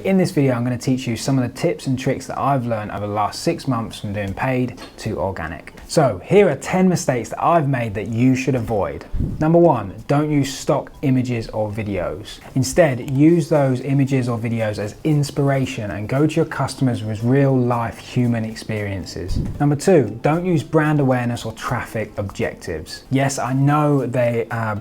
In this video, I'm going to teach you some of the tips and tricks that I've learned over the last 6 months from doing paid to organic. So here are 10 mistakes that I've made that you should avoid. Number 1, don't use stock images or videos. Instead, use those images or videos as inspiration and go to your customers with real life human experiences. Number 2, don't use brand awareness or traffic objectives. Yes, I know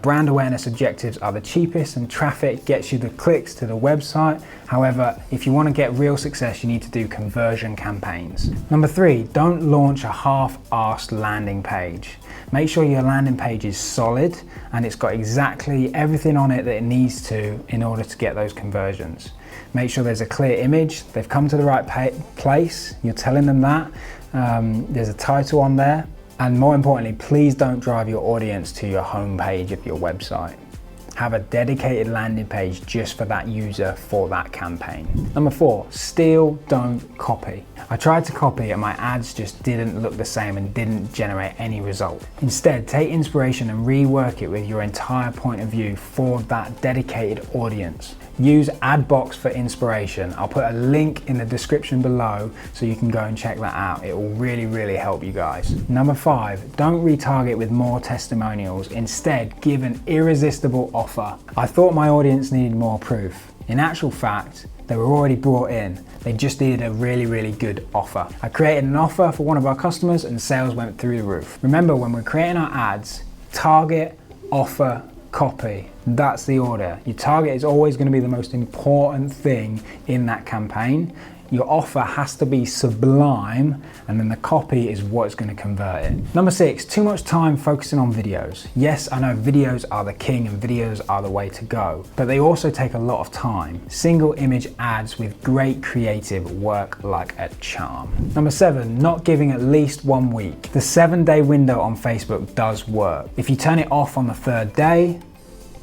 brand awareness objectives are the cheapest and traffic gets you the clicks to the website. However, if you want to get real success, you need to do conversion campaigns. Number 3, don't launch a half-assed landing page. Make sure your landing page is solid and it's got exactly everything on it that it needs to in order to get those conversions. Make sure there's a clear image, they've come to the right place, you're telling them that, there's a title on there, and more importantly, please don't drive your audience to your home page of your website. Have a dedicated landing page just for that user for that campaign. Number 4, steal, don't copy. I tried to copy and my ads just didn't look the same and didn't generate any result. Instead, take inspiration and rework it with your entire point of view for that dedicated audience. Use Adbox for inspiration. I'll put a link in the description below so you can go and check that out. It will really help you guys. Number 5, don't retarget with more testimonials. Instead, give an irresistible offer. I thought my audience needed more proof. In actual fact, they were already brought in. They just needed a really good offer. I created an offer for one of our customers and sales went through the roof. Remember, when we're creating our ads, target, offer, copy. That's the order. Your target is always going to be the most important thing in that campaign. Your offer has to be sublime, and then the copy is what's going to convert it. Number 6, too much time focusing on videos. Yes, I know videos are the king and videos are the way to go, but they also take a lot of time. Single image ads with great creative work like a charm. Number 7, not giving at least 1 week. The 7-day window on Facebook does work. If you turn it off on the 3rd day,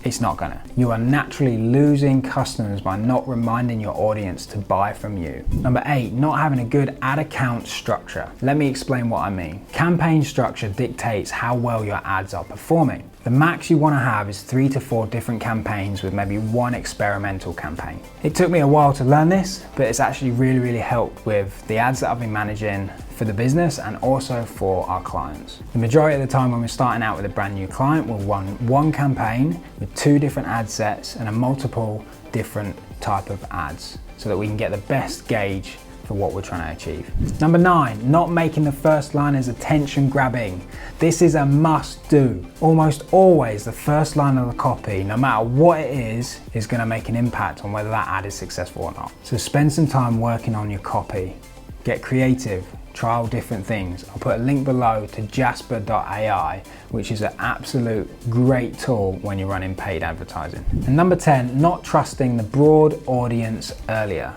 it's not gonna. You are naturally losing customers by not reminding your audience to buy from you. Number 8, not having a good ad account structure. Let me explain what I mean. Campaign structure dictates how well your ads are performing. The max you want to have is 3 to 4 different campaigns with maybe 1 experimental campaign. It took me a while to learn this, but it's actually really helped with the ads that I've been managing for the business and also for our clients. The majority of the time when we're starting out with a brand new client, we'll run 1 campaign with 2 different ad sets and a multiple different type of ads so that we can get the best gauge for what we're trying to achieve. Number 9, not making the first line as attention grabbing. This is a must do. Almost always the first line of the copy, no matter what it is going to make an impact on whether that ad is successful or not. So spend some time working on your copy. Get creative, trial different things. I'll put a link below to jasper.ai, which is an absolute great tool when you're running paid advertising. And number 10, not trusting the broad audience earlier.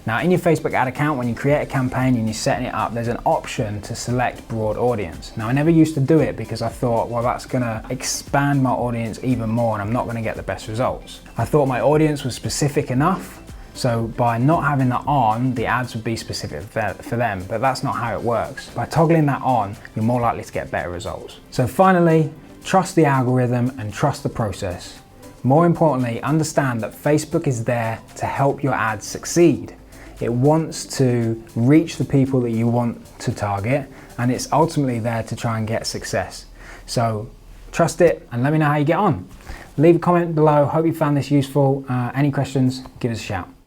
Now, in your Facebook ad account, when you create a campaign and you're setting it up, there's an option to select broad audience. Now, I never used to do it because I thought, well, that's gonna expand my audience even more and I'm not gonna get the best results. I thought my audience was specific enough, so by not having that on, the ads would be specific for them, but that's not how it works. By toggling that on, you're more likely to get better results. So finally, trust the algorithm and trust the process. More importantly, understand that Facebook is there to help your ads succeed. It wants to reach the people that you want to target, and it's ultimately there to try and get success. So trust it and let me know how you get on. Leave a comment below. Hope you found this useful. Any questions, give us a shout.